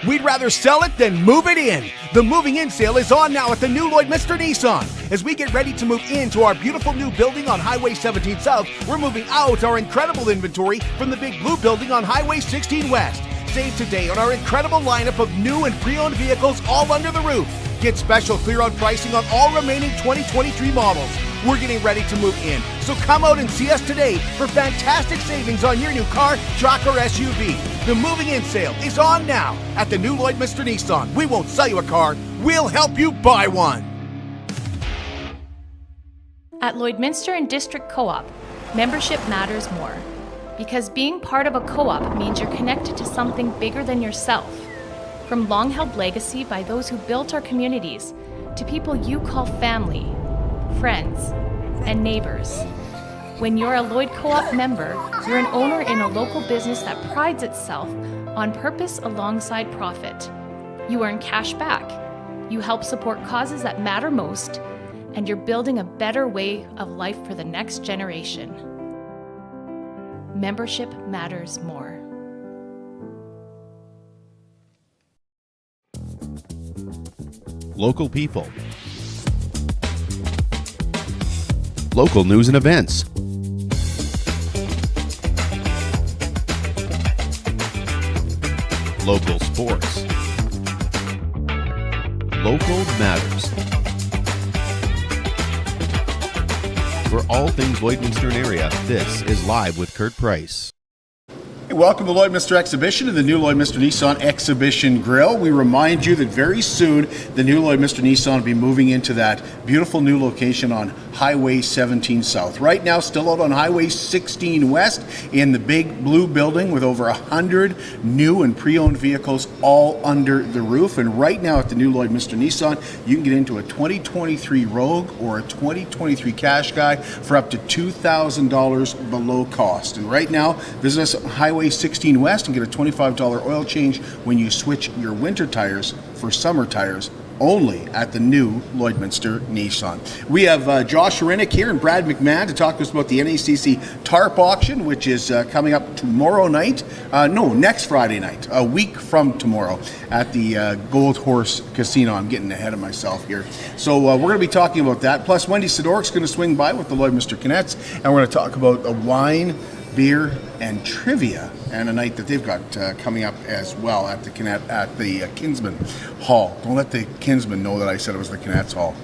We'd rather sell it than move it in. The moving in sale is on now at the new Lloydminster Nissan. As we get ready to move into our beautiful new building on Highway 17 South, we're moving out our incredible inventory from the big blue building on Highway 16 West. Save today on our incredible lineup of new and pre-owned vehicles all under the roof. Get special clear-out pricing on all remaining 2023 models. We're getting ready to move in, so come out and see us today for fantastic savings on your new car, truck, or SUV. The moving in sale is on now at the new Lloydminster Nissan. We won't sell you a car, we'll help you buy one. At Lloydminster and District Co-op, membership matters more. Because being part of a co-op means you're connected to something bigger than yourself. From long-held legacy by those who built our communities, to people you call family, friends, and neighbors. When you're a Lloyd Co-op member, you're an owner in a local business that prides itself on purpose alongside profit. You earn cash back, you help support causes that matter most, and you're building a better way of life for the next generation. Membership matters more. Local people. Local news and events. Local sports. Local matters. For all things Lloydminster and area, this is Live with Kurt Price. Hey, welcome to the Lloydminster Exhibition and the new Lloydminster Nissan Exhibition Grill. We remind you that very soon the new Lloydminster Nissan will be moving into that beautiful new location on Highway 17 South. Right now, still out on Highway 16 West in the big blue building with over 100 new and pre-owned vehicles all under the roof. And right now at the new Lloydminster Nissan, you can get into a 2023 Rogue or a 2023 Qashqai for up to $2,000 below cost. And right now, visit us at Highway 16 West and get a $25 oil change when you switch your winter tires for summer tires only at the new Lloydminster Nissan. We have Josh Hyrynk here and Brad McMahon to talk to us about the NACC Tarp Auction, which is coming up tomorrow night. Next Friday night, a week from tomorrow at the Gold Horse Casino. I'm getting ahead of myself here. So we're going to be talking about that. Plus, Wendy Sydoruk is going to swing by with the Lloydminster Kinettes, and we're going to talk about a wine, beer, and trivia, and a night that they've got coming up as well at the Kinsman Hall. Don't let the Kinsman know that I said it was the Kinettes Hall.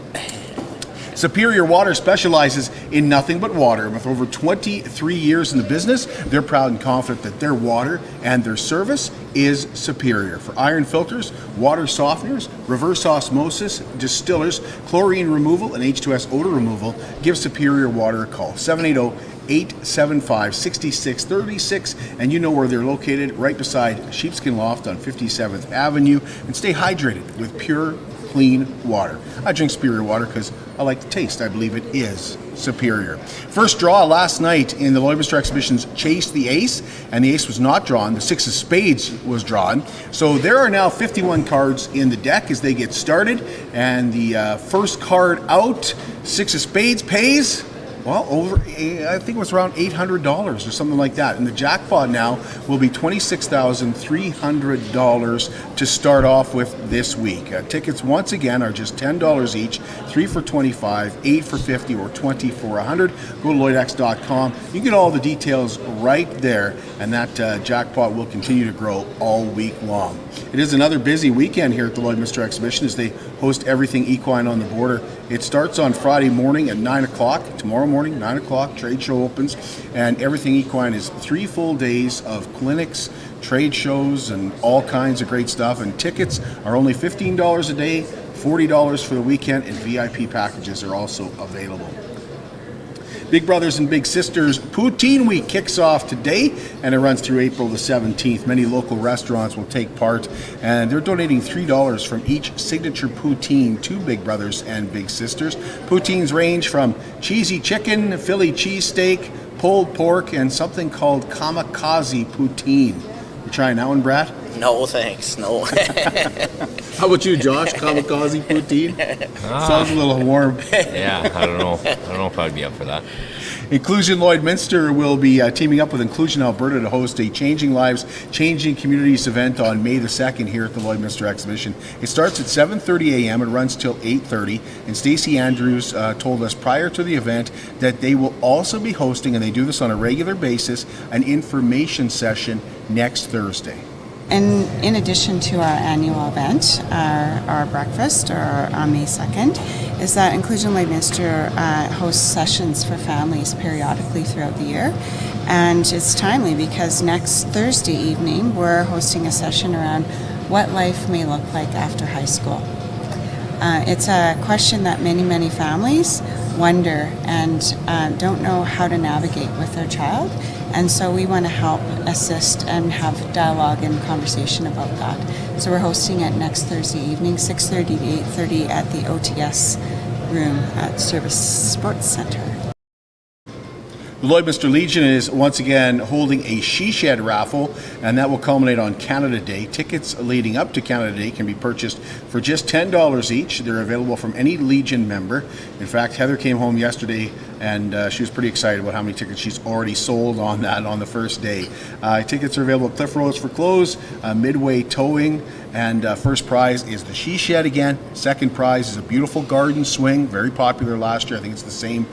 Superior Water specializes in nothing but water. With over 23 years in the business, they're proud and confident that their water and their service is superior. For iron filters, water softeners, reverse osmosis, distillers, chlorine removal, and H2S odor removal, give Superior Water a call. 780-875-6636, and you know where they're located, right beside Sheepskin Loft on 57th Avenue. And stay hydrated with pure, clean water. I drink Superior Water because I like the taste. I believe it is superior. First draw last night in the Lloydminster Exhibition's Chase the Ace, and the Ace was not drawn. The Six of Spades was drawn. So there are now 51 cards in the deck as they get started, and the first card out, Six of Spades, pays, well, I think it was around $800 or something like that. And the jackpot now will be $26,300 to start off with this week. Tickets, once again, are just $10 each, 3 for $25, 8 for $50, or 20 for $100. Go to LloydX.com. You get all the details right there, and that jackpot will continue to grow all week long. It is another busy weekend here at the Lloydminster Exhibition as they host Everything Equine on the Border. It starts on Friday morning at 9 o'clock. Tomorrow morning, 9 o'clock, trade show opens. And Everything Equine is 3 full days of clinics, trade shows, and all kinds of great stuff. And tickets are only $15 a day, $40 for the weekend, and VIP packages are also available. Big Brothers and Big Sisters Poutine Week kicks off today, and it runs through April the 17th. Many local restaurants will take part, and they're donating $3 from each signature poutine to Big Brothers and Big Sisters. Poutines range from cheesy chicken, Philly cheesesteak, pulled pork, and something called kamikaze poutine. You trying that one, Brad? No, thanks. No. How about you, Josh? Kamikaze poutine? Sounds a little warm. Yeah, I don't know. I don't know if I'd be up for that. Inclusion Lloydminster will be teaming up with Inclusion Alberta to host a Changing Lives, Changing Communities event on May the 2nd here at the Lloydminster Exhibition. It starts at 7:30 a.m. and runs till 8:30. And Stacey Andrews told us prior to the event that they will also be hosting, and they do this on a regular basis, an information session next Thursday. And in addition to our annual event, our breakfast on May 2nd, is that Inclusion Lloydminster hosts sessions for families periodically throughout the year. And it's timely because next Thursday evening we're hosting a session around what life may look like after high school. It's a question that many families wonder and don't know how to navigate with their child. And so we want to help assist and have dialogue and conversation about that. So we're hosting it next Thursday evening, 6:30 to 8:30 at the OTS room at Service Sports Centre. The Lloydminster Legion is once again holding a she shed raffle, and that will culminate on Canada Day. Tickets leading up to Canada Day can be purchased for just $10 each. They're available from any Legion member. In fact, Heather came home yesterday and she was pretty excited about how many tickets she's already sold on that on the first day. Tickets are available at Cliff Roads for Clothes, Midway Towing, and first prize is the she shed again. Second prize is a beautiful garden swing, very popular last year. I think it's the same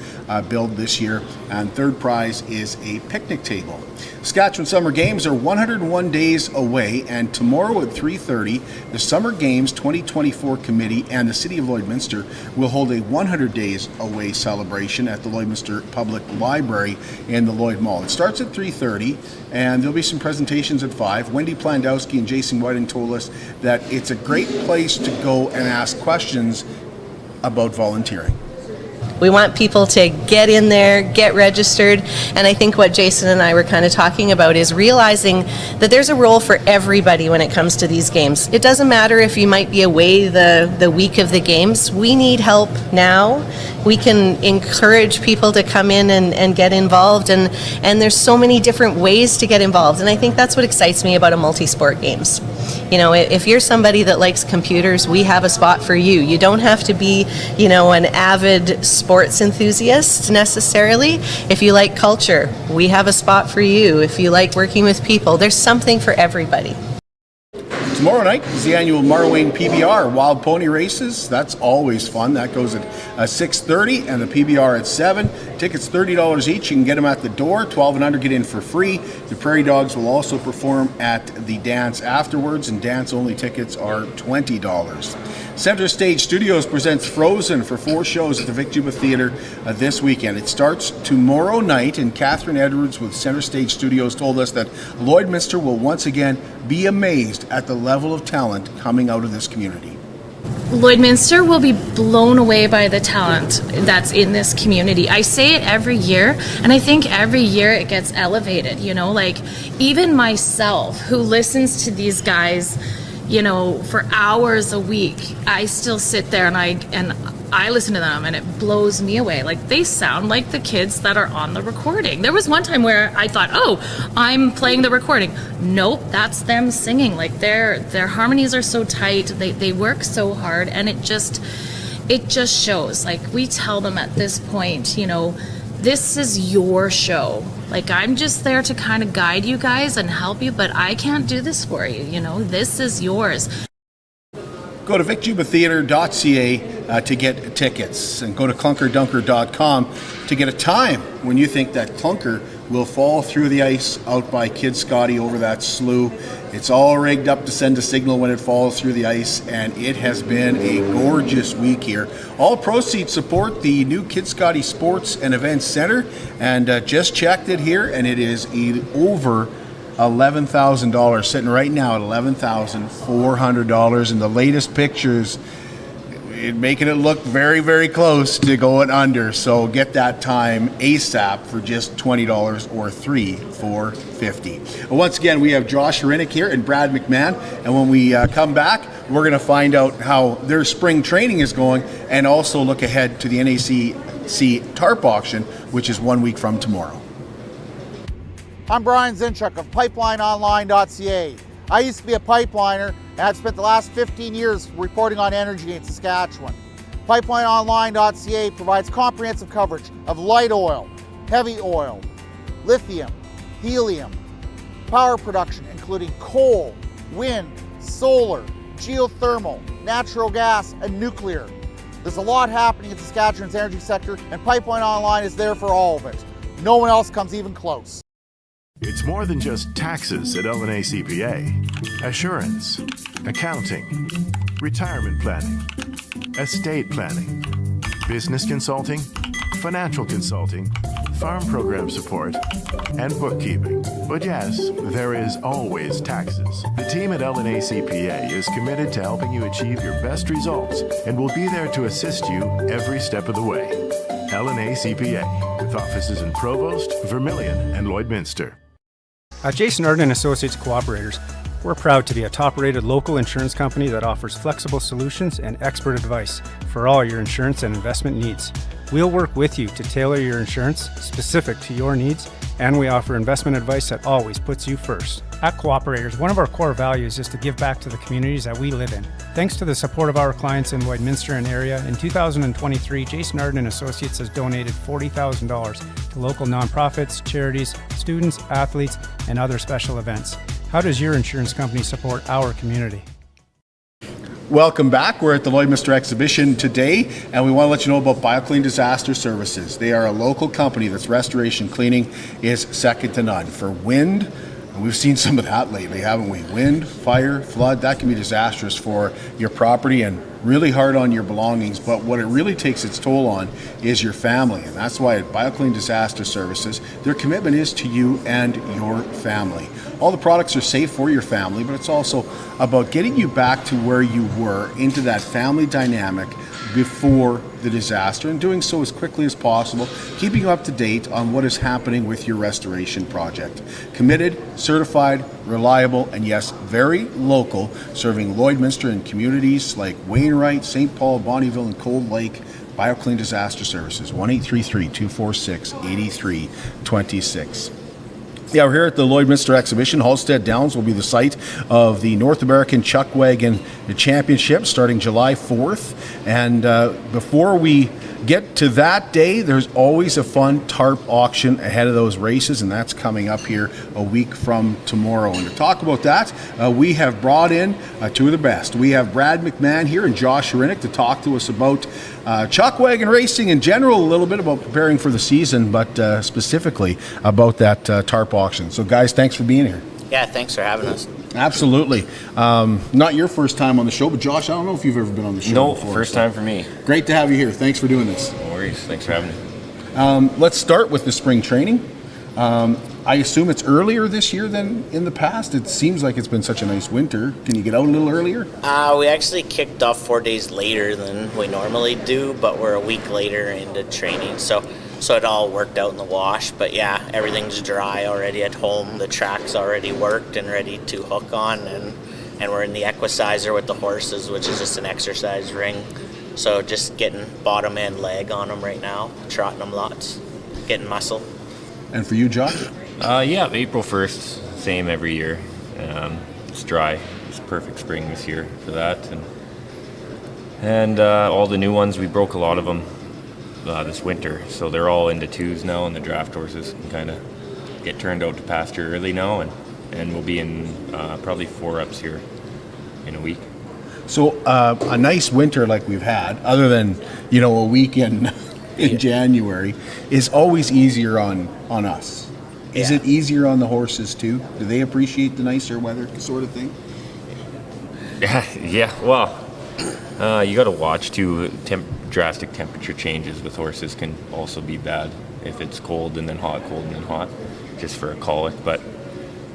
build this year. And third prize is a picnic table. Saskatchewan Summer Games are 101 days away, and tomorrow at 3:30, the Summer Games 2024 Committee and the City of Lloydminster will hold a 100 Days Away celebration at the Lloydminster Public Library in the Lloyd Mall. It starts at 3:30, and there'll be some presentations at 5. Wendy Plandowski and Jason Whiting told us that it's a great place to go and ask questions about volunteering. We want people to get in there, get registered, and I think what Jason and I were kind of talking about is realizing that there's a role for everybody when it comes to these games. It doesn't matter if you might be away the week of the games. We need help now. We can encourage people to come in and get involved, and there's so many different ways to get involved, and I think that's what excites me about a multi-sport games. You know, if you're somebody that likes computers, we have a spot for you. You don't have to be, you know, an avid sports enthusiast necessarily. If you like culture, we have a spot for you. If you like working with people, there's something for everybody. Tomorrow night is the annual Marwayne PBR Wild Pony Races. That's always fun. That goes at 6:30 and the PBR at 7. Tickets $30 each. You can get them at the door. 12 and under get in for free. The Prairie Dogs will also perform at the dance afterwards, and dance-only tickets are $20. Center Stage Studios presents Frozen for 4 shows at the Vic Juba Theatre this weekend. It starts tomorrow night, and Catherine Edwards with Center Stage Studios told us that Lloydminster will once again be amazed at the level of talent coming out of this community. Lloydminster will be blown away by the talent that's in this community. I say it every year, and I think every year it gets elevated, you know, like even myself who listens to these guys, you know, for hours a week, I still sit there and I listen to them and it blows me away. Like, they sound like the kids that are on the recording. There was one time where I thought, oh, I'm playing the recording. Nope, that's them singing. Like, their harmonies are so tight, they work so hard, and it just shows. Like, we tell them at this point, you know, this is your show. Like, I'm just there to kind of guide you guys and help you, but I can't do this for you, you know, this is yours. Go to vicjubatheatre.ca to get tickets, and go to clunkerdunker.com to get a time when you think that clunker will fall through the ice out by Kid Scotty over that slough. It's all rigged up to send a signal when it falls through the ice, and it has been a gorgeous week here. All proceeds support the new Kid Scotty Sports and Events Center, and just checked it here, and it is over $11,000, sitting right now at $11,400, and the latest pictures making it look very, very close to going under. So get that time ASAP for just $20 or $3 for $50. Once again, we have Josh Hyrynk here and Brad McMahon, and when we come back, we're going to find out how their spring training is going, and also look ahead to the NACC Tarp Auction, which is 1 week from tomorrow. I'm Brian Zinchuk of PipelineOnline.ca. I used to be a pipeliner, and I've spent the last 15 years reporting on energy in Saskatchewan. PipelineOnline.ca provides comprehensive coverage of light oil, heavy oil, lithium, helium, power production including coal, wind, solar, geothermal, natural gas, and nuclear. There's a lot happening in Saskatchewan's energy sector, and Pipeline Online is there for all of it. No one else comes even close. It's more than just taxes at NACC CPA. Assurance, accounting, retirement planning, estate planning, business consulting, financial consulting, farm program support, and bookkeeping. But yes, there is always taxes. The team at NACC CPA is committed to helping you achieve your best results and will be there to assist you every step of the way. NACC CPA, with offices in Provost, Vermilion, and Lloydminster. At Jason Arden & Associates Cooperators, we're proud to be a top-rated local insurance company that offers flexible solutions and expert advice for all your insurance and investment needs. We'll work with you to tailor your insurance specific to your needs, and we offer investment advice that always puts you first. At Cooperators, one of our core values is to give back to the communities that we live in. Thanks to the support of our clients in Lloydminster and area, in 2023, Jason Arden & Associates has donated $40,000 to local nonprofits, charities, students, athletes, and other special events. How does your insurance company support our community? Welcome back. We're at the Lloydminster exhibition today, and we want to let you know about BioClean Disaster Services. They are a local company that's restoration cleaning is second to none. For wind, and we've seen some of that lately, haven't we? Wind, fire, flood, that can be disastrous for your property and really hard on your belongings, but what it really takes its toll on is your family, and that's why at BioClean Disaster Services, their commitment is to you and your family. All the products are safe for your family, but it's also about getting you back to where you were, into that family dynamic before the disaster, and doing so as quickly as possible, keeping you up to date on what is happening with your restoration project. Committed, certified, reliable, and yes, very local, serving Lloydminster and communities like Wainwright, St. Paul, Bonnyville, and Cold Lake. BioClean Disaster Services, 1-833-246-8326. Yeah, we're here at the Lloydminster exhibition. Halstead Downs will be the site of the North American Chuck Wagon Championship starting July 4th. And before we get to that day, there's always a fun tarp auction ahead of those races, and that's coming up here a week from tomorrow. And to talk about that, we have brought in two of the best. We have Brad McMahon here and Josh Hyrynk to talk to us about chuck wagon racing in general, a little bit about preparing for the season, but specifically about that tarp auction. So guys, thanks for being here. Yeah, thanks for having us. Absolutely. Not your first time on the show, but Josh, I don't know if you've ever been on the show before. No, first time for me. Great to have you here. Thanks for doing this. No worries. Thanks for having me. Let's start with the spring training. I assume it's earlier this year than in the past. It seems like it's been such a nice winter. Can you get out a little earlier? We actually kicked off 4 days later than we normally do, but we're a week later into training, so it all worked out in the wash. But yeah, everything's dry already at home. The track's already worked and ready to hook on, and we're in the equisizer with the horses, which is just an exercise ring. So just getting bottom and leg on them right now, trotting them lots, getting muscle. And for you, Josh? Yeah, April 1st, same every year. It's dry. It's perfect spring this year for that. And all the new ones, we broke a lot of them this winter. So they're all into twos now, and the draft horses can kind of get turned out to pasture early now. And we'll be in probably 4 ups here in a week. So a nice winter like we've had, other than, a week in January, is always easier on us. Is it easier on the horses too? Do they appreciate the nicer weather sort of thing? Yeah. Well, you got to watch too. Drastic temperature changes with horses can also be bad if it's cold and then hot, cold and then hot, just for a colic. But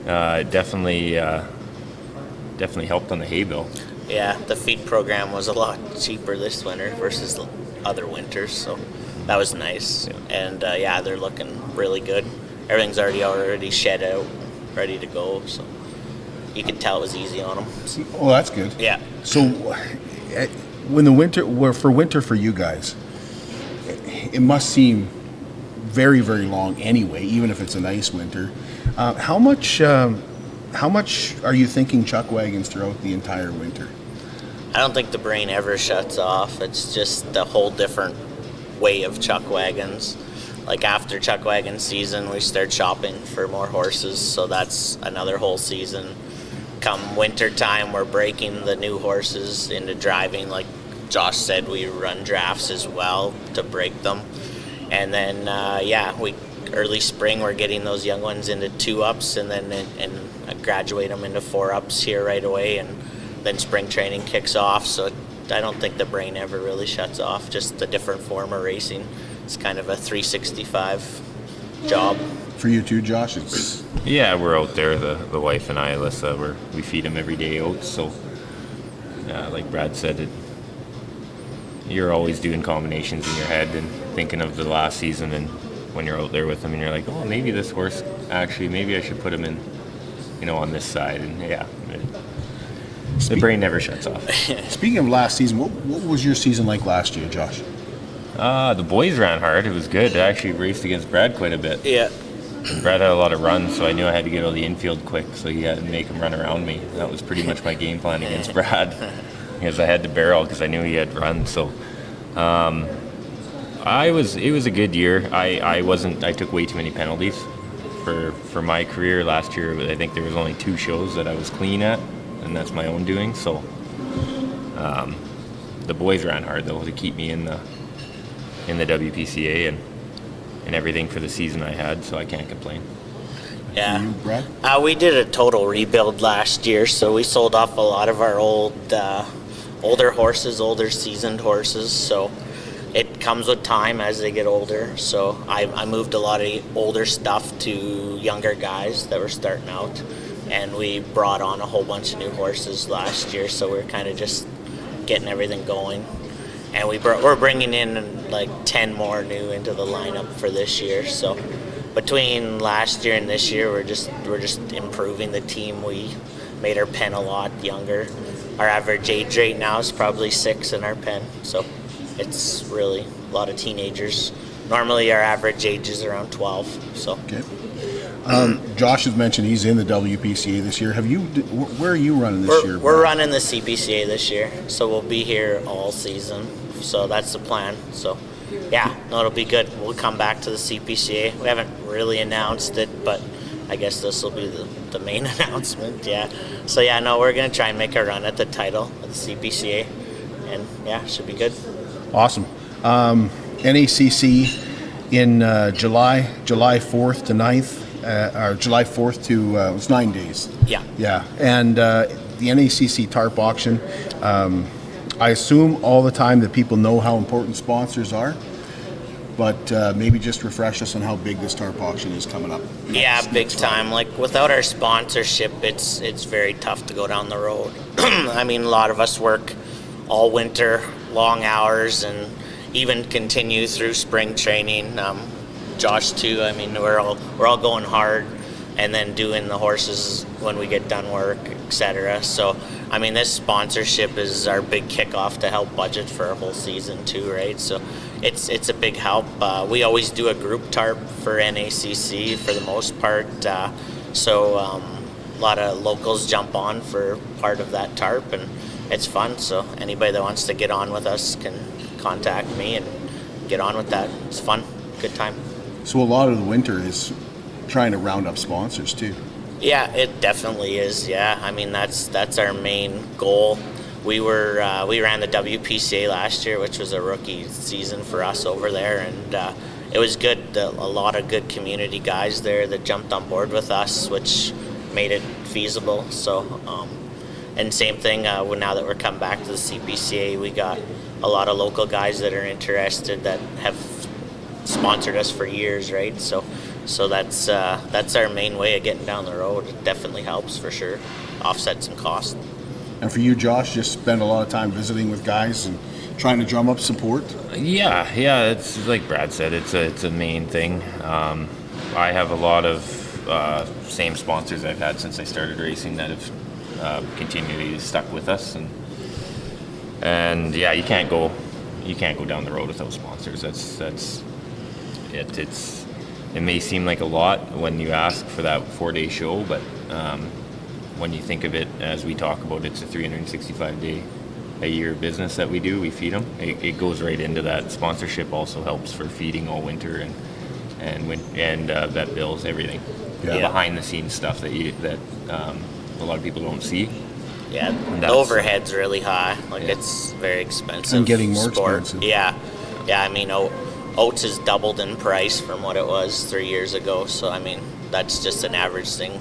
definitely helped on the hay bill. Yeah, the feed program was a lot cheaper this winter versus the other winters, so that was nice. Yeah. And they're looking really good. Everything's already shed out, ready to go, so you could tell it was easy on them. Oh, that's good. Yeah. So when the winter for you guys, it must seem very, very long anyway, even if it's a nice winter. How much are you thinking chuck wagons throughout the entire winter? I don't think the brain ever shuts off. It's just a whole different way of chuck wagons. like after chuck wagon season, we start shopping for more horses, so that's another whole season. Come winter time, we're breaking the new horses into driving. Like Josh said, we run drafts as well to break them. And then, we early spring, we're getting those young ones into 2-ups and then graduate them into 4-ups here right away. And then spring training kicks off. So I don't think the brain ever really shuts off, just a different form of racing. It's kind of a 365 job. For you too, Josh? Yeah, we're out there, the wife and I, Alyssa, we feed them every day oats. So, like Brad said, you're always doing combinations in your head and thinking of the last season, and when you're out there with them and you're like, oh, maybe this horse, actually, maybe I should put him in, on this side. And the brain never shuts off. Speaking of last season, what was your season like last year, Josh? The boys ran hard. It was good. I actually raced against Brad quite a bit. Yeah. Brad had a lot of runs, so I knew I had to get out of the infield quick, so he had to make him run around me. That was pretty much my game plan against Brad, because I had to barrel because I knew he had runs. So it was a good year. I took way too many penalties for my career last year. I think there was only 2 shows that I was clean at, and that's my own doing. So the boys ran hard though to keep me in the WPCA and everything for the season I had, so I can't complain. Yeah. You, Brad? We did a total rebuild last year, so we sold off a lot of our older horses, older seasoned horses. So it comes with time as they get older. So I moved a lot of older stuff to younger guys that were starting out, and we brought on a whole bunch of new horses last year. So we're kind of just getting everything going. And we're bringing in like 10 more new into the lineup for this year. So between last year and this year, we're just improving the team. We made our pen a lot younger. Our average age right now is probably 6 in our pen. So it's really a lot of teenagers. Normally our average age is around 12. So. Okay. Josh has mentioned he's in the WPCA this year. Where are you running this year? We're running the CPCA this year, so we'll be here all season. So that's the plan. So, it'll be good. We'll come back to the CPCA. We haven't really announced it, but I guess this will be the main announcement. Yeah. So we're gonna try and make a run at the title of the CPCA, and it should be good. Awesome. NACC in July 4th to 9th. Or July 4th to, it's 9 days. Yeah. Yeah. And the NACC Tarp Auction, I assume all the time that people know how important sponsors are, but maybe just refresh us on how big this Tarp Auction is coming up. Yeah, big time. Like without our sponsorship, it's very tough to go down the road. I mean, a lot of us work all winter, long hours, and even continue through spring training. Josh too. I mean, we're all going hard, and then doing the horses when we get done work, etc. So, I mean, this sponsorship is our big kickoff to help budget for a whole season too, right? So, it's a big help. We always do a group tarp for NACC for the most part. So a lot of locals jump on for part of that tarp, and it's fun. So anybody that wants to get on with us can contact me and get on with that. It's fun, good time. So a lot of the winter is trying to round up sponsors too. Yeah, it definitely is. Yeah, I mean that's our main goal. We ran the WPCA last year, which was a rookie season for us over there, and it was good. A lot of good community guys there that jumped on board with us, which made it feasible. So, and same thing now that we're coming back to the CPCA, we got a lot of local guys that are interested that have sponsored us for years, right? So that's our main way of getting down the road. It definitely helps for sure, offset some costs. And for you, Josh, just spend a lot of time visiting with guys and trying to drum up support. Yeah, it's like Brad said, it's a main thing. I have a lot of same sponsors I've had since I started racing that have continually stuck with us, and yeah, you can't go down the road without sponsors. That's it. It may seem like a lot when you ask for that 4-day show, but when you think of it, as we talk about, it's a 365-day a year business that we do. We feed them. It goes right into that. Sponsorship also helps for feeding all winter vet bills, everything. Yeah. The behind the scenes stuff that a lot of people don't see. Yeah, the overhead's really high. Like it's very expensive. And getting more sport. expensive. Yeah. I mean, oats has doubled in price from what it was 3 years ago. So I mean, that's just an average thing.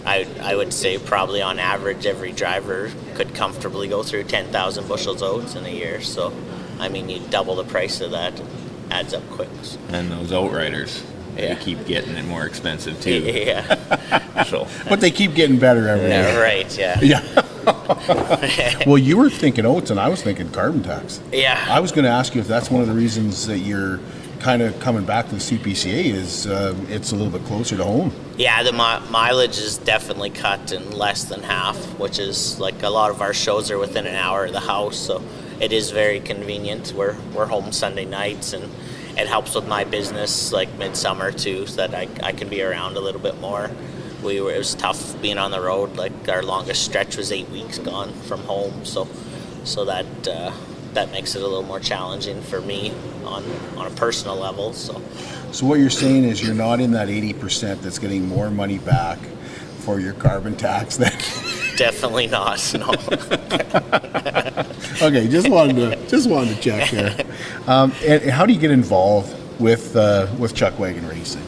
I would say probably on average every driver could comfortably go through 10,000 bushels of oats in a year. So I mean, you double the price of that, it adds up quick. And those outriders, they keep getting it more expensive too. Yeah. So, But they keep getting better every year. Yeah, right. Yeah. Yeah. Well, you were thinking oats, and I was thinking carbon tax. Yeah. I was going to ask you if that's one of the reasons that you're kind of coming back to the CPCA is it's a little bit closer to home. Yeah, the mileage is definitely cut in less than half, which is like a lot of our shows are within an hour of the house, so it is very convenient. We're home Sunday nights, and it helps with my business like midsummer too, so that I can be around a little bit more. It was tough being on the road. Like our longest stretch was 8 weeks gone from home, so that makes it a little more challenging for me on a personal level. So what you're saying is you're not in that 80% that's getting more money back for your carbon tax than... Definitely not, no. Okay, just wanted to check there. And how do you get involved with chuck wagon racing?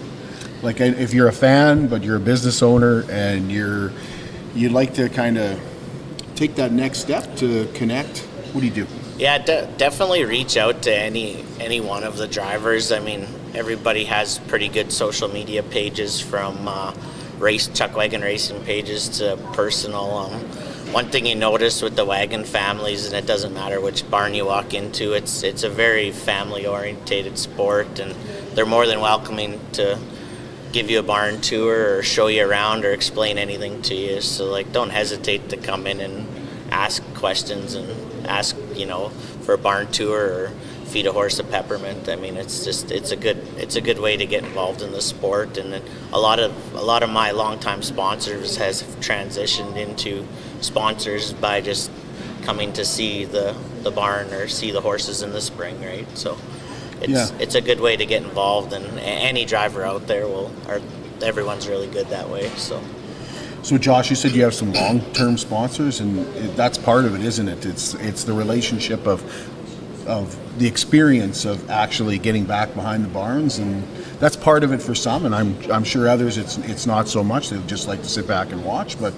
Like, if you're a fan, but you're a business owner, and you'd like to kind of take that next step to connect, what do you do? Yeah, definitely reach out to any one of the drivers. I mean, everybody has pretty good social media pages, from chuck wagon racing pages to personal. One thing you notice with the wagon families, and it doesn't matter which barn you walk into, it's a very family orientated sport, and they're more than welcoming to give you a barn tour or show you around or explain anything to you. So like, don't hesitate to come in and ask questions and ask, for a barn tour or feed a horse a peppermint. I mean, it's a good way to get involved in the sport. And then a lot of my longtime sponsors has transitioned into sponsors by just coming to see the barn or see the horses in the spring, right? So it's a good way to get involved, and any driver out there everyone's really good that way. So Josh, you said you have some long-term sponsors, and that's part of it, isn't it? It's the relationship of the experience of actually getting back behind the barns, and that's part of it for some. And I'm sure others it's not so much. They just like to sit back and watch. But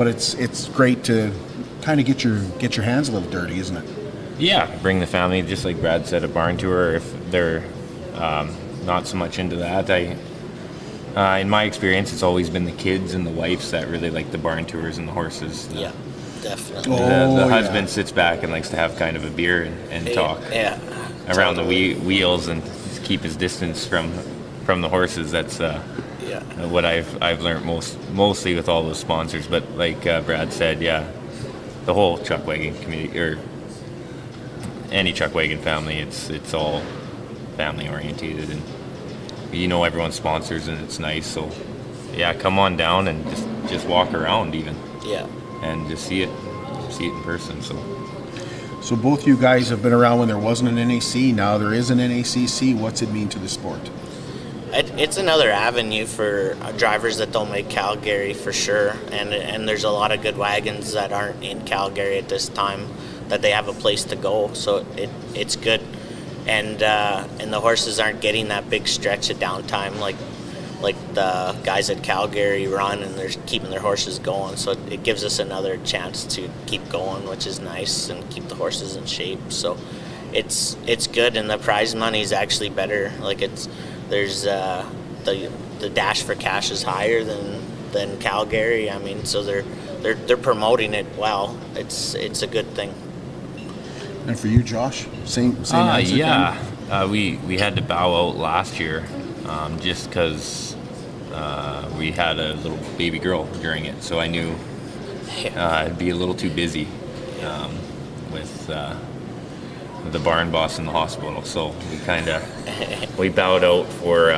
it's great to kind of get your hands a little dirty, isn't it? Yeah, bring the family, just like Brad said, a barn tour if they're not so much into that. In my experience, it's always been the kids and the wives that really like the barn tours and the horses. Yeah, definitely. The husband sits back and likes to have kind of a beer and talk around the wheels and keep his distance from the horses. That's what I've learned mostly with all those sponsors. But like Brad said, the whole chuck wagon community, or any chuck wagon family, it's all family orientated, and everyone's sponsors, and it's nice. So come on down and just walk around even. Yeah. And just see it in person. So both you guys have been around when there wasn't an NAC. Now there is an NACC. What's it mean to the sport? It's another avenue for drivers that don't make Calgary, for sure. And there's a lot of good wagons that aren't in Calgary at this time that they have a place to go. So it's good. And the horses aren't getting that big stretch of downtime like the guys at Calgary run, and they're keeping their horses going. So it gives us another chance to keep going, which is nice, and keep the horses in shape. So it's good, and the prize money is actually better. Like there's the dash for cash is higher than Calgary. I mean, so they're promoting it well. It's a good thing. And for you, Josh, same answer? We had to bow out last year, just because we had a little baby girl during it, so I knew it'd be a little too busy with the barn boss in the hospital. So we bowed out for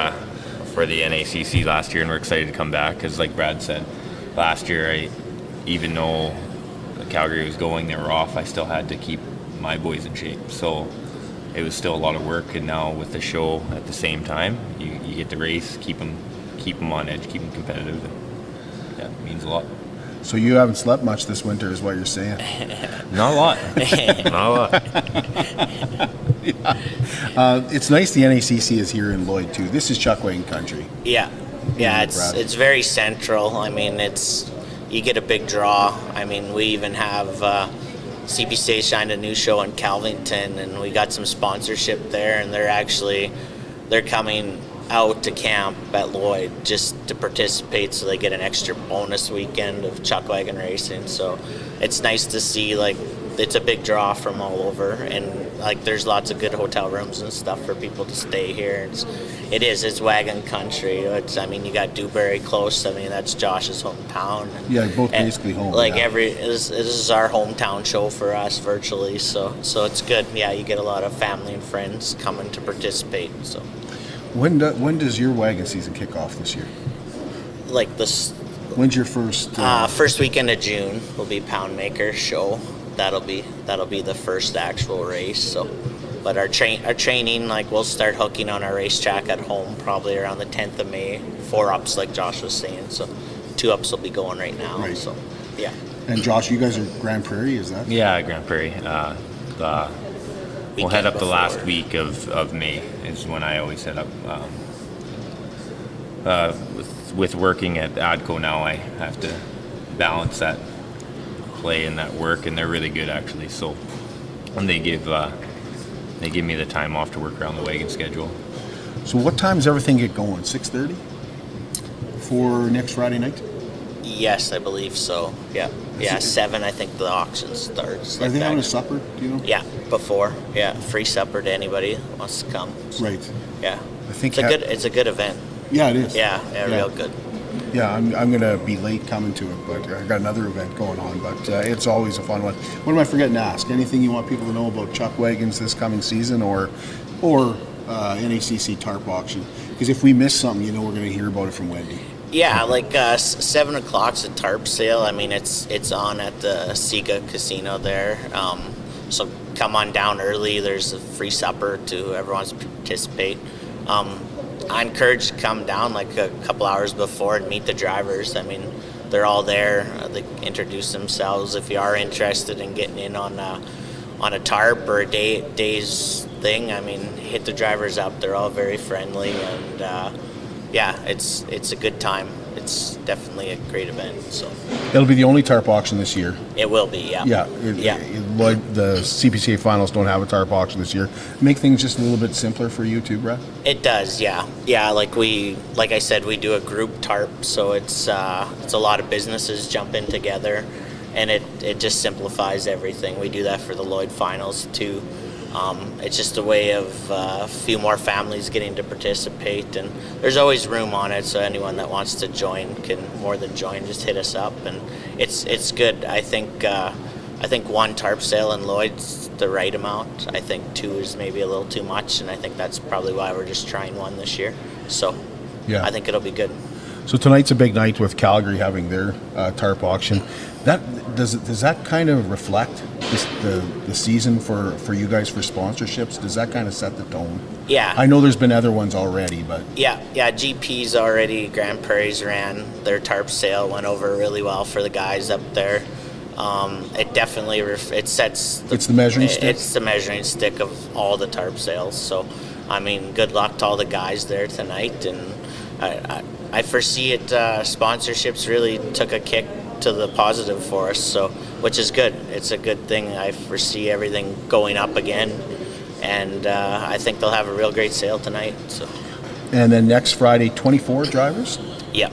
the NACC last year, and we're excited to come back because, like Brad said, last year, even though Calgary was going, they were off, I still had to keep my boys in shape. So it was still a lot of work. And now with the show at the same time, you get to race, keep them on edge, keep them competitive. And, yeah, it means a lot. So you haven't slept much this winter, is what you're saying? Not a lot. Not a lot. Yeah. It's nice the NACC is here in Lloyd too. This is chuckwagon country. Yeah, it's very central. I mean, you get a big draw. I mean, we even have CPCA signed a new show in Calvington, and we got some sponsorship there, and they're coming out to camp at Lloyd just to participate, so they get an extra bonus weekend of chuckwagon racing. So it's nice to see, like, it's a big draw from all over, and like there's lots of good hotel rooms and stuff for people to stay here. It's wagon country. I mean, you got Dewberry close. I mean, that's Josh's hometown. Yeah, both basically home. Like yeah. this is our hometown show for us virtually. So it's good. Yeah, you get a lot of family and friends coming to participate. So. When does your wagon season kick off this year? Like this. When's your first? First weekend of June will be Poundmaker show. That'll be the first actual race. So, but our training, like, we'll start hooking on our racetrack at home probably around the 10th of May. 4 ups, like Josh was saying. So 2 ups will be going right now. Right. So, yeah. And Josh, you guys are Grand Prairie, is that? Yeah, Grand Prairie. We'll head up the last week of May is when I always head up. With working at ADCO now, I have to balance that play and that work, and they're really good actually. So, and they give me the time off to work around the wagon schedule. So what time does everything get going? 6:30 for next Friday night? Yes, I believe so. Yeah, 7. I think the auction starts. Are they having a supper? Do you know? Yeah, before. Yeah, free supper to anybody who wants to come. Right. Yeah, I think it's a good event. Yeah, it is. Yeah, real good. Yeah, I'm going to be late coming to it, but I got another event going on. But it's always a fun one. What am I forgetting to ask? Anything you want people to know about chuck wagons this coming season, or NACC Tarp Auction? Because if we miss something, we're going to hear about it from Wendy. Yeah, like 7 o'clock's a tarp sale. I mean, it's on at the Siga Casino there. So come on down early. There's a free supper to everyone to participate. I encourage to come down like a couple hours before and meet the drivers. I mean, they're all there. They introduce themselves. If you are interested in getting in on a tarp or a day's thing, I mean, hit the drivers up. They're all very friendly, and it's a good time. It's definitely a great event. So it'll be the only tarp auction this year. It will be, yeah. Yeah. The CPCA finals don't have a tarp auction this year. Make things just a little bit simpler for you too, Brad? It does, yeah. Yeah, like I said, we do a group tarp, so it's a lot of businesses jumping together, and it just simplifies everything. We do that for the Lloyd finals too. It's just a way of a few more families getting to participate, and there's always room on it, so anyone that wants to join can more than join, just hit us up, and it's good. I think 1 tarp sale in Lloyd's the right amount. I think 2 is maybe a little too much, and I think that's probably why we're just trying 1 this year. So yeah, I think it'll be good. So tonight's a big night with Calgary having their tarp auction. Does that kind of reflect the season for you guys for sponsorships? Does that kind of set the tone? Yeah. I know there's been other ones already, but yeah. GP's already. Grand Prairie's ran their tarp sale, went over really well for the guys up there. It definitely sets. It's the measuring stick. It's the measuring stick of all the tarp sales. So, I mean, good luck to all the guys there tonight, and I foresee it. Sponsorships really took a kick to the positive for us, so which is good. It's a good thing. I foresee everything going up again, and I think they'll have a real great sale tonight. So. And then next Friday, 24 drivers? Yeah.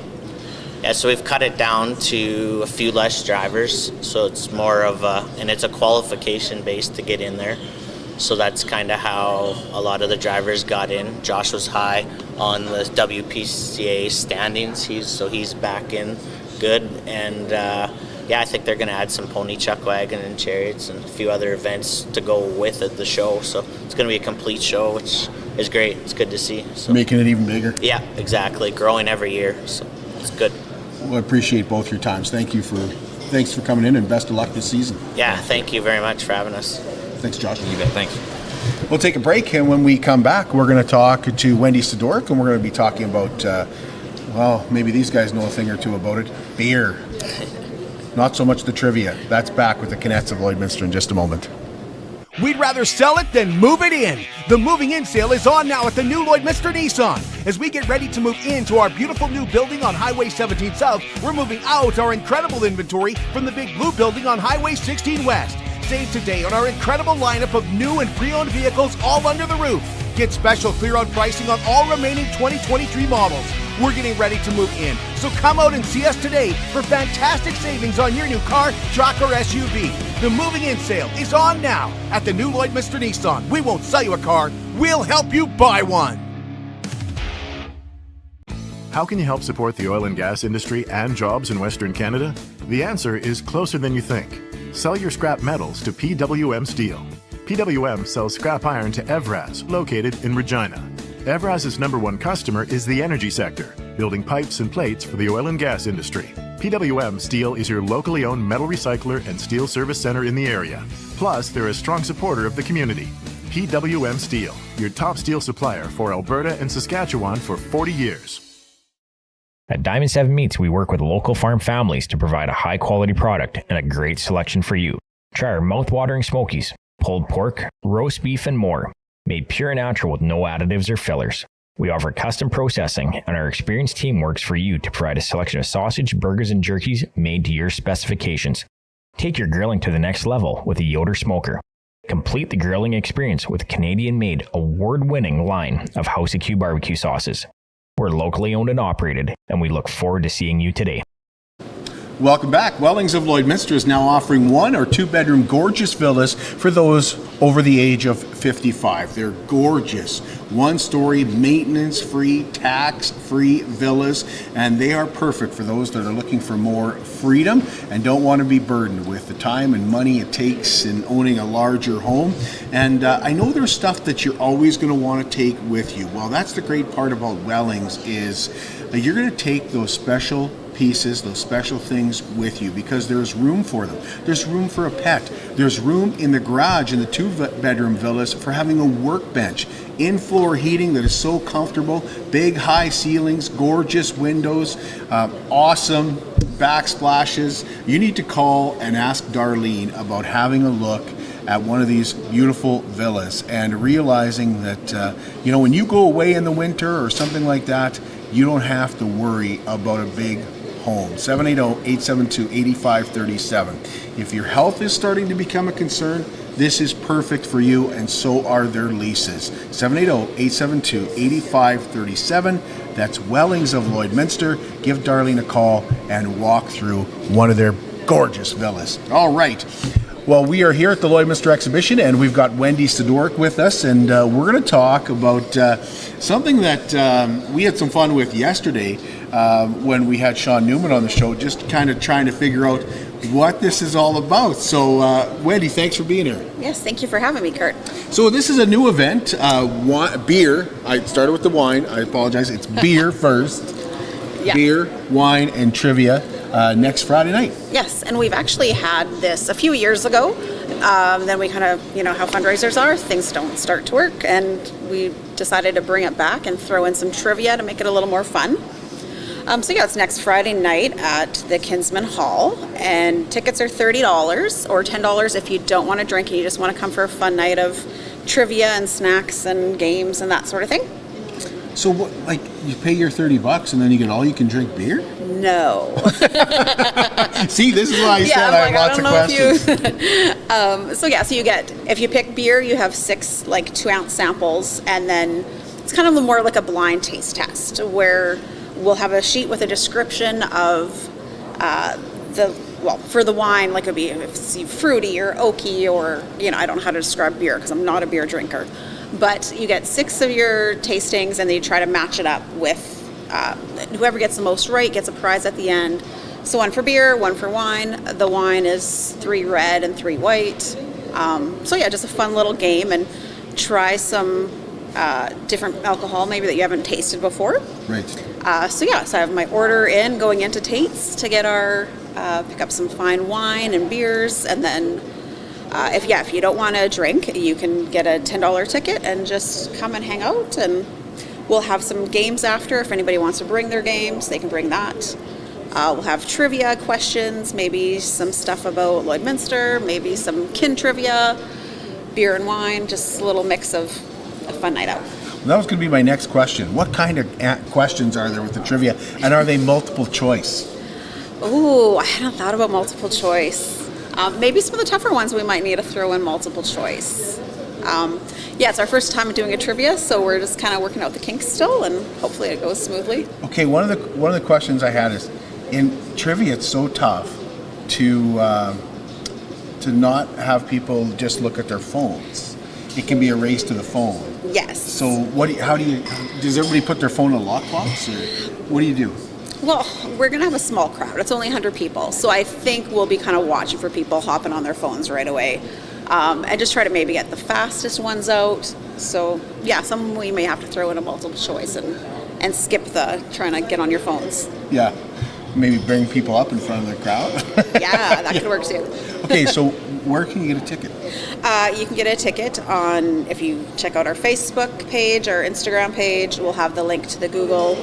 Yeah, so we've cut it down to a few less drivers, so it's more of and it's a qualification base to get in there. So that's kind of how a lot of the drivers got in. Josh was high on the WPCA standings, he's back in good, and I think they're going to add some pony chuck wagon and chariots and a few other events to go with it, the show. So it's going to be a complete show, which is great. It's good to see. So. Making it even bigger. Yeah, exactly. Growing every year, so it's good. Well, I appreciate both your times. Thanks for coming in, and best of luck this season. Yeah, thank you very much for having us. Thanks, Josh. You bet. Thanks. We'll take a break, and when we come back, we're going to talk to Wendy Sydoruk, and we're going to be talking about, well, maybe these guys know a thing or two about it, beer. Not so much the trivia. That's back with the Kinettes of Lloydminster in just a moment. We'd rather sell it than move it in. The moving in sale is on now at the new Lloydminster Nissan. As we get ready to move into our beautiful new building on Highway 17 South, we're moving out our incredible inventory from the big blue building on Highway 16 West. Save today on our incredible lineup of new and pre-owned vehicles all under the roof. Get special clear-out pricing on all remaining 2023 models. We're getting ready to move in, so come out and see us today for fantastic savings on your new car, truck, or SUV. The moving in sale is on now at the new Lloydminster Nissan. We won't sell you a car, we'll help you buy one. How can you help support the oil and gas industry and jobs in Western Canada? The answer is closer than you think. Sell your scrap metals to PWM Steel. PWM sells scrap iron to Evraz, located in Regina. Evraz's #1 customer is the energy sector, building pipes and plates for the oil and gas industry. PWM Steel is your locally owned metal recycler and steel service center in the area. Plus, they're a strong supporter of the community. PWM Steel, your top steel supplier for Alberta and Saskatchewan for 40 years. At Diamond 7 Meats, we work with local farm families to provide a high-quality product and a great selection for you. Try our mouth-watering smokies, pulled pork, roast beef, and more, made pure and natural with no additives or fillers. We offer custom processing, and our experienced team works for you to provide a selection of sausage, burgers, and jerkies made to your specifications. Take your grilling to the next level with a Yoder smoker. Complete the grilling experience with Canadian-made, award-winning line of House of Q barbecue sauces. We're locally owned and operated, and we look forward to seeing you today. Welcome back. Wellings of Lloydminster is now offering 1 or 2 bedroom gorgeous villas for those over the age of 55. They're gorgeous, 1-story, maintenance-free, tax-free villas, and they are perfect for those that are looking for more freedom and don't want to be burdened with the time and money it takes in owning a larger home. And I know there's stuff that you're always going to want to take with you. Well, that's the great part about Wellings is that you're going to take those special pieces, those special things with you because there's room for them. There's room for a pet. There's room in the garage in the 2-bedroom villas for having a workbench. In-floor heating that is so comfortable, big high ceilings, gorgeous windows, awesome backsplashes. You need to call and ask Darlene about having a look at one of these beautiful villas and realizing that, when you go away in the winter or something like that, you don't have to worry about a big home. 780-872-8537. If your health is starting to become a concern, this is perfect for you, and so are their leases. 780-872-8537. That's Wellings of Lloydminster. Give Darlene a call and walk through one of their gorgeous villas. All right. Well, we are here at the Lloydminster exhibition, and we've got Wendy Sydoruk with us, and we're going to talk about something that we had some fun with yesterday when we had Sean Newman on the show, just kind of trying to figure out what this is all about. So, Wendy, thanks for being here. Yes, thank you for having me, Kurt. So this is a new event, beer. I started with the wine. I apologize. It's beer first. Yeah. Beer, wine, and trivia. Next Friday night. Yes, and we've actually had this a few years ago. Then we kind of, how fundraisers are, things don't start to work, and we decided to bring it back and throw in some trivia to make it a little more fun. It's next Friday night at the Kinsman Hall, and tickets are $30 or $10 if you don't want to drink and you just want to come for a fun night of trivia and snacks and games and that sort of thing. So, you pay your $30 and then you get all you can drink beer? No. See, this is why I said I have lots of questions. So you get, if you pick beer, you have 6 2-ounce samples, and then it's kind of more like a blind taste test where we'll have a sheet with a description of for the wine, like it'd be if it's fruity or oaky or, I don't know how to describe beer because I'm not a beer drinker. But you get 6 of your tastings, and then you try to match it up with whoever gets the most right gets a prize at the end. So 1 for beer, 1 for wine. The wine is 3 red and 3 white. Just a fun little game, and try some different alcohol maybe that you haven't tasted before. Right. So I have my order in going into Tate's to get our pick up some fine wine and beers, and then If you don't want to drink, you can get a $10 ticket and just come and hang out, and we'll have some games after. If anybody wants to bring their games, they can bring that. We'll have trivia questions, maybe some stuff about Lloydminster, maybe some kin trivia, beer and wine, just a little mix of a fun night out. That was going to be my next question. What kind of questions are there with the trivia, and are they multiple choice? Ooh, I hadn't thought about multiple choice. Maybe some of the tougher ones we might need to throw in multiple choice. It's our first time doing a trivia, so we're just kind of working out the kinks still, and hopefully it goes smoothly. Okay, one of the questions I had is, in trivia, it's so tough to not have people just look at their phones. It can be a race to the phone. Yes. So does everybody put their phone in a lockbox, or what do you do? Well, we're going to have a small crowd. It's only 100 people, so I think we'll be kind of watching for people hopping on their phones right away, and just try to maybe get the fastest ones out. So, some we may have to throw in a multiple choice and skip the trying to get on your phones. Yeah. Maybe bring people up in front of the crowd. Yeah, that could work too. Okay, so where can you get a ticket? You can get a ticket if you check out our Facebook page, our Instagram page. We'll have the link to the Google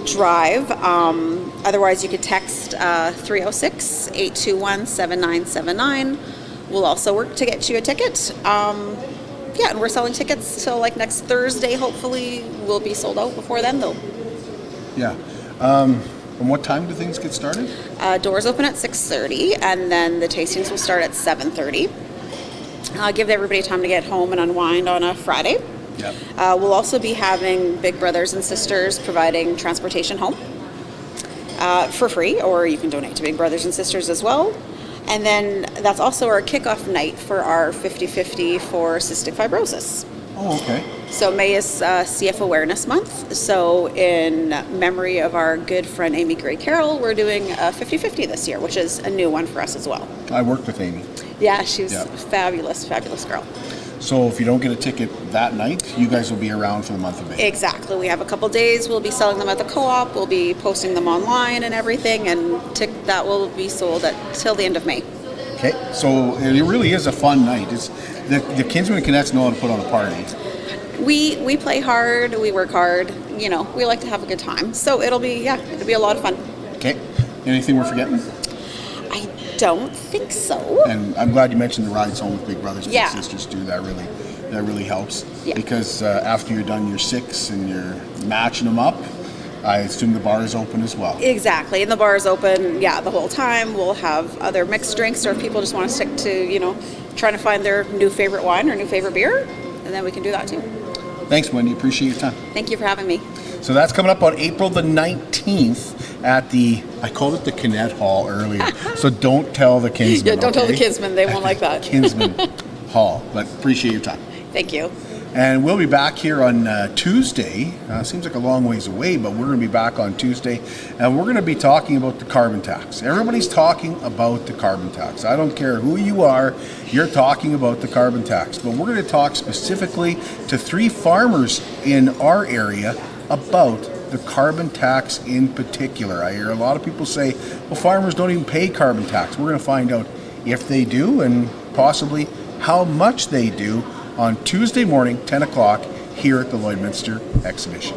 Drive. Otherwise, you could text 306-821-7979. We'll also work to get you a ticket. And we're selling tickets till like next Thursday. Hopefully, we'll be sold out before then, though. Yeah. And what time do things get started? Doors open at 6:30, and then the tastings will start at 7:30. Give everybody time to get home and unwind on a Friday. Yep. We'll also be having Big Brothers and Sisters providing transportation home for free, or you can donate to Big Brothers and Sisters as well. And then that's also our kickoff night for our 50-50 for cystic fibrosis. Oh, okay. So May is CF Awareness Month. So in memory of our good friend Amy Gray Carroll, we're doing a 50-50 this year, which is a new one for us as well. I worked with Amy. Yeah, she's a fabulous, fabulous girl. So if you don't get a ticket that night, you guys will be around for the month of May. Exactly. We have a couple days. We'll be selling them at the co-op. We'll be posting them online and everything, and that will be sold till the end of May. Okay, so it really is a fun night. It's the Kinsmen and Kinettes know how to put on a party. We play hard. We work hard. We like to have a good time. So it'll be a lot of fun. Okay. Anything we're forgetting? I don't think so. And I'm glad you mentioned the rides home with Big Brothers and Big Sisters too. That really helps. Yeah. Because after you're done your 6 and you're matching them up, I assume the bar is open as well. Exactly, and the bar is open, the whole time. We'll have other mixed drinks, or if people just want to stick to, trying to find their new favorite wine or new favorite beer, and then we can do that too. Thanks, Wendy. Appreciate your time. Thank you for having me. So that's coming up on April the 19th at I called it the Kinette Hall earlier, so don't tell the Kinsmen. Yeah, don't tell the Kinsmen, they won't like that. Kinsmen Hall, but appreciate your time. Thank you. And we'll be back here on Tuesday. Seems like a long ways away, but we're going to be back on Tuesday. And we're going to be talking about the carbon tax. Everybody's talking about the carbon tax. I don't care who you are, you're talking about the carbon tax. But we're going to talk specifically to 3 farmers in our area about the carbon tax in particular. I hear a lot of people say, well, farmers don't even pay carbon tax. We're going to find out if they do and possibly how much they do on Tuesday morning, 10 o'clock, here at the Lloydminster Exhibition.